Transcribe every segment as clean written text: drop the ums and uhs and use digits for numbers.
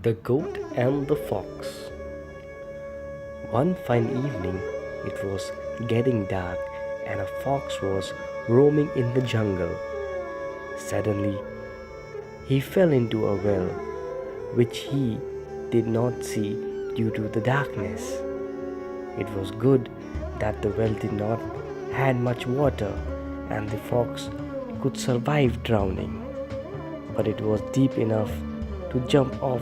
The Goat and the Fox. One fine evening, it was getting dark and a fox was roaming in the jungle. Suddenly, he fell into a well, which he did not see due to the darkness. It was good that the well did not had much water and the fox could survive drowning, but it was deep enough to jump off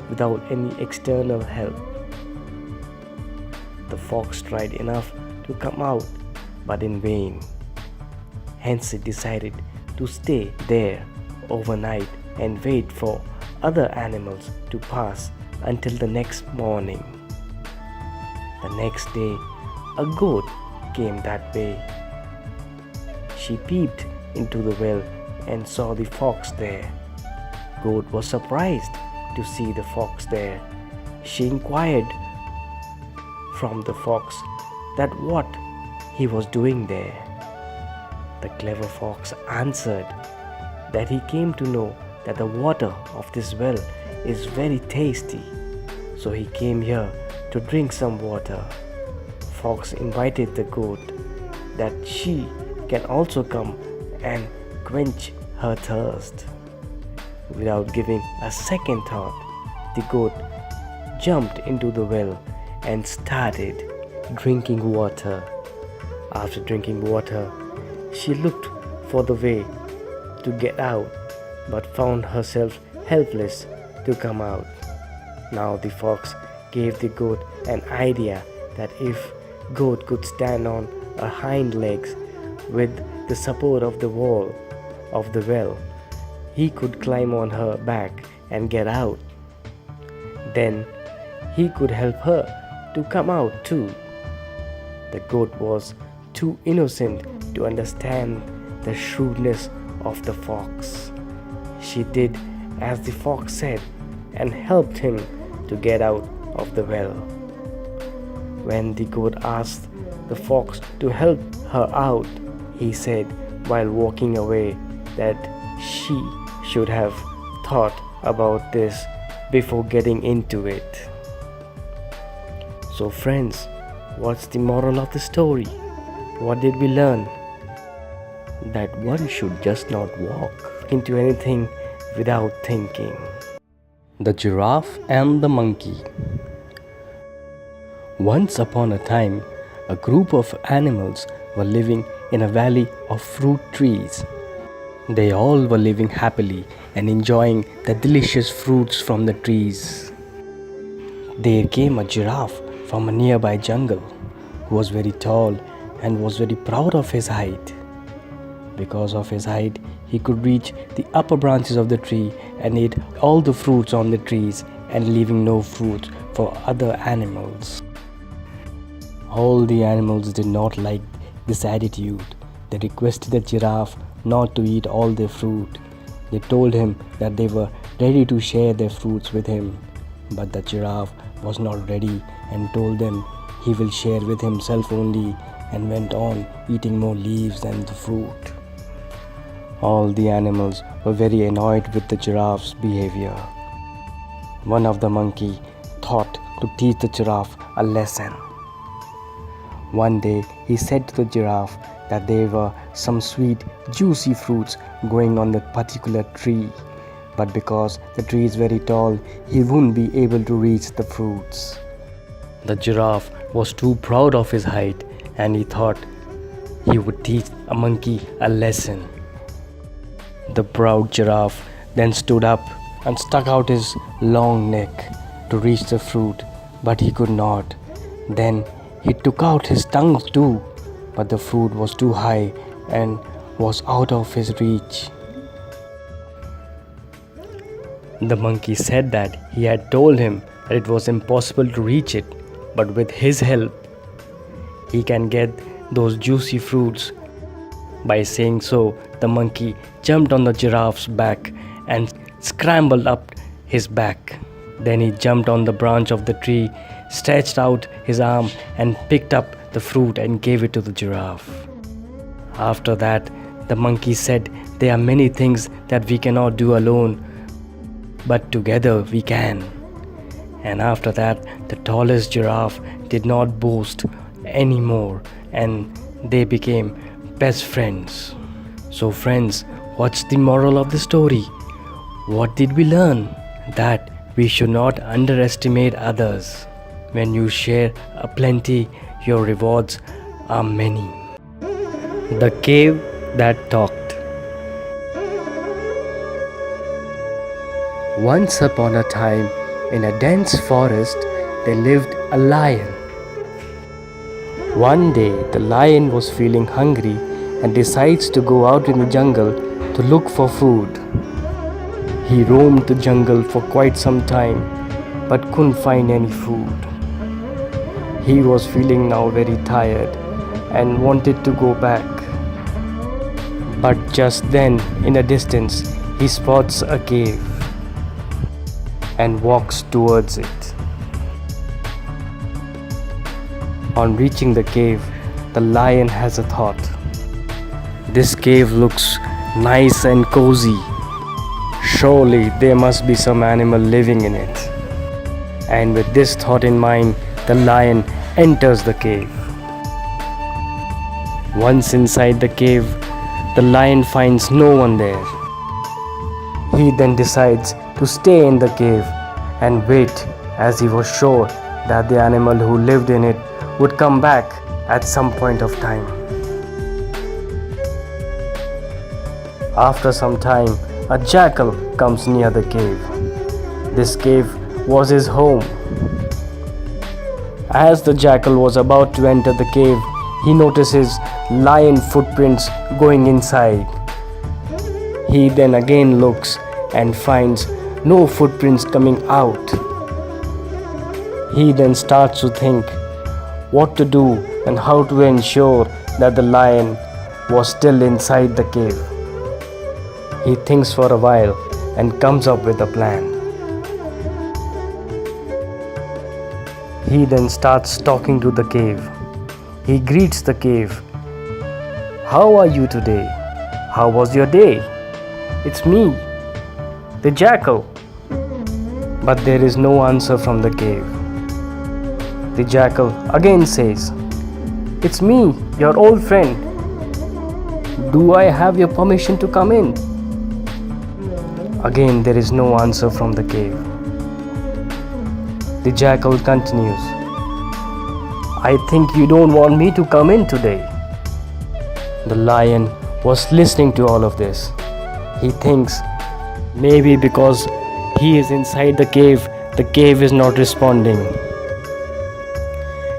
without any external help. The fox tried enough to come out, but in vain. Hence it decided to stay there overnight and wait for other animals to pass until the next morning. The next day, a goat came that way. She peeped into the well and saw the fox there. Goat was surprised to see the fox there. She inquired from the fox that what he was doing there. The clever fox answered that he came to know that the water of this well is very tasty, so he came here to drink some water. Fox invited the goat that she can also come and quench her thirst. Without giving a second thought, the goat jumped into the well and started drinking water. After drinking water, she looked for the way to get out, but found herself helpless to come out. Now the fox gave the goat an idea that if goat could stand on her hind legs with the support of the wall of the well, he could climb on her back and get out. Then he could help her to come out too. The goat was too innocent to understand the shrewdness of the fox. She did as the fox said and helped him to get out of the well. When the goat asked the fox to help her out, he said while walking away that she should have thought about this before getting into it. So friends, what's the moral of the story? What did we learn? That one should just not walk into anything without thinking. The Giraffe and the Monkey. Once upon a time, a group of animals were living in a valley of fruit trees. They all were living happily and enjoying the delicious fruits from the trees. There came a giraffe from a nearby jungle who was very tall and was very proud of his height. Because of his height, he could reach the upper branches of the tree and ate all the fruits on the trees and leaving no fruit for other animals. All the animals did not like this attitude. They requested the giraffe not to eat all their fruit. They told him that they were ready to share their fruits with him. But the giraffe was not ready and told them he will share with himself only, and went on eating more leaves than the fruit. All the animals were very annoyed with the giraffe's behavior. One of the monkey thought to teach the giraffe a lesson. One day he said to the giraffe that there were some sweet, juicy fruits growing on that particular tree, but because the tree is very tall, he wouldn't be able to reach the fruits. The giraffe was too proud of his height, and he thought he would teach a monkey a lesson. The proud giraffe then stood up and stuck out his long neck to reach the fruit, but he could not. Then he took out his tongue too, but the fruit was too high and was out of his reach. The monkey said that he had told him that it was impossible to reach it, but with his help, he can get those juicy fruits. By saying so, the monkey jumped on the giraffe's back and scrambled up his back. Then he jumped on the branch of the tree, stretched out his arm and picked up the fruit and gave it to the giraffe. After that, the monkey said, "There are many things that we cannot do alone, but together we can." And after that, the tallest giraffe did not boast anymore and they became best friends. So, friends, what's the moral of the story? What did we learn? That we should not underestimate others. When you share a plenty, your rewards are many. The cave that talked. Once upon a time, in a dense forest, there lived a lion. One day, the lion was feeling hungry and decides to go out in the jungle to look for food. He roamed the jungle for quite some time but couldn't find any food. He was feeling now very tired and wanted to go back. But just then, in a distance, he spots a cave and walks towards it. On reaching the cave, the lion has a thought. This cave looks nice and cozy. Surely there must be some animal living in it. And with this thought in mind, the lion enters the cave. Once inside the cave, the lion finds no one there. He then decides to stay in the cave and wait, as he was sure that the animal who lived in it would come back at some point of time. After some time, a jackal comes near the cave. This cave was his home. As the jackal was about to enter the cave, he notices lion footprints going inside. He then again looks and finds no footprints coming out. He then starts to think what to do and how to ensure that the lion was still inside the cave. He thinks for a while and comes up with a plan. He then starts talking to the cave. He greets the cave. "How are you today? How was your day? It's me, the jackal." But there is no answer from the cave. The jackal again says, "It's me, your old friend. Do I have your permission to come in?" Again there is no answer from the cave. The jackal continues, "I think you don't want me to come in today." The lion was listening to all of this. He thinks maybe because he is inside the cave is not responding.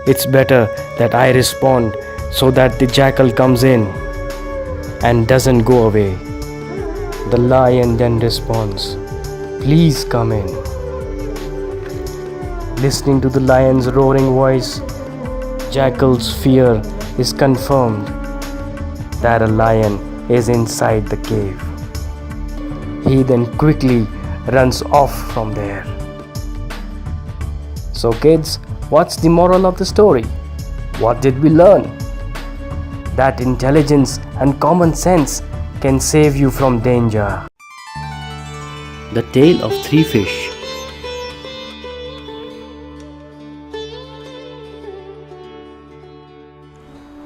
It's better that I respond so that the jackal comes in and doesn't go away. The lion then responds, "Please come in." Listening to the lion's roaring voice, jackal's fear is confirmed that a lion is inside the cave. He then quickly runs off from there. So kids, what's the moral of the story? What did we learn? That intelligence and common sense can save you from danger. The Tale of Three Fish.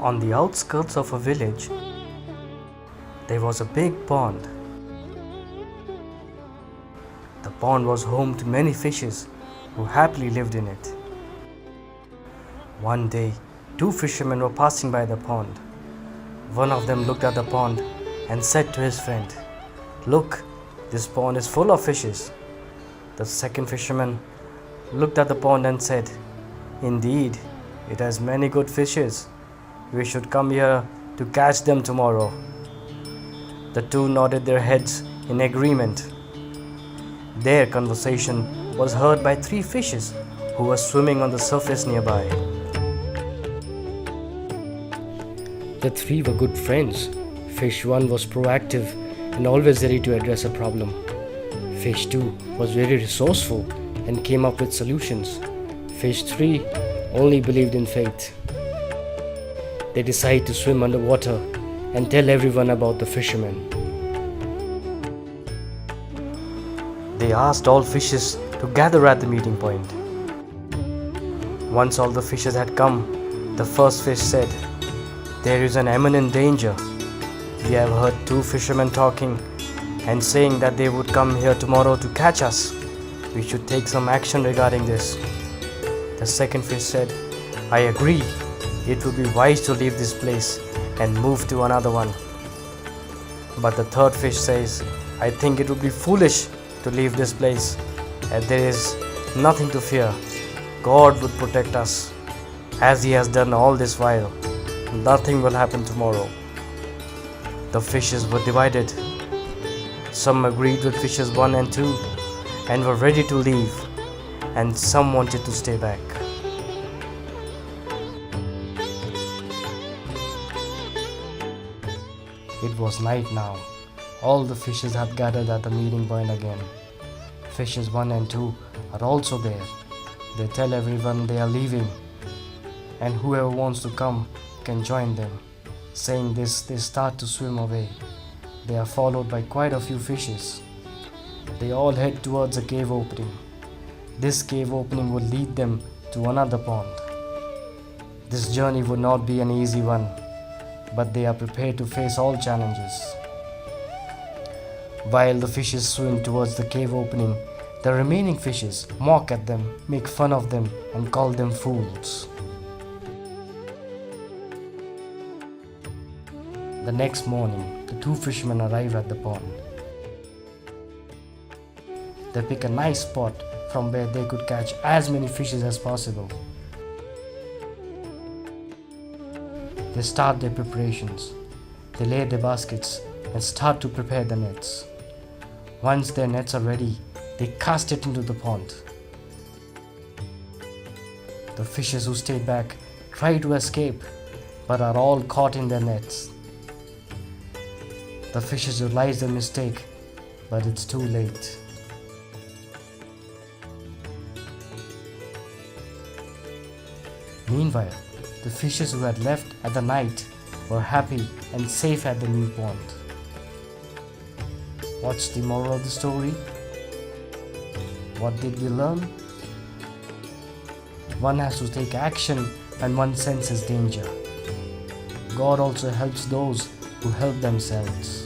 On the outskirts of a village, there was a big pond. The pond was home to many fishes who happily lived in it. One day, two fishermen were passing by the pond. One of them looked at the pond and said to his friend, "Look, this pond is full of fishes." The second fisherman looked at the pond and said, "Indeed, it has many good fishes. We should come here to catch them tomorrow." The two nodded their heads in agreement. Their conversation was heard by three fishes who were swimming on the surface nearby. The three were good friends. Fish 1 was proactive and always ready to address a problem. Fish 2 was very resourceful and came up with solutions. Fish 3 only believed in faith. They decided to swim underwater and tell everyone about the fishermen. They asked all fishes to gather at the meeting point. Once all the fishes had come, the first fish said, "There is an imminent danger. We have heard two fishermen talking and saying that they would come here tomorrow to catch us. We should take some action regarding this." The second fish said, "I agree. It would be wise to leave this place and move to another one." But the third fish says, "I think it would be foolish to leave this place, and there is nothing to fear. God would protect us, as He has done all this while. Nothing will happen tomorrow." The fishes were divided. Some agreed with fishes 1 and 2 and were ready to leave, and some wanted to stay back. It was night now. All the fishes had gathered at the meeting point again. Fishes 1 and 2 are also there. They tell everyone they are leaving, and whoever wants to come can join them. Saying this, they start to swim away. They are followed by quite a few fishes. They all head towards a cave opening. This cave opening would lead them to another pond. This journey would not be an easy one, but they are prepared to face all challenges. While the fishes swim towards the cave opening, the remaining fishes mock at them, make fun of them, and call them fools. The next morning, the two fishermen arrive at the pond. They pick a nice spot from where they could catch as many fishes as possible. They start their preparations. They lay their baskets and start to prepare the nets. Once their nets are ready, they cast it into the pond. The fishes who stayed back try to escape, but are all caught in their nets. The fishes realize their mistake, but it's too late. Meanwhile, the fishes who had left at the night were happy and safe at the new pond. What's the moral of the story? What did we learn? One has to take action when one senses danger. God also helps those who help themselves.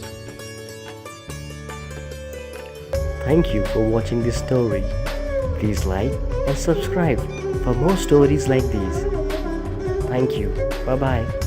Thank you for watching this story. Please like and subscribe for more stories like these. Thank you. Bye-bye.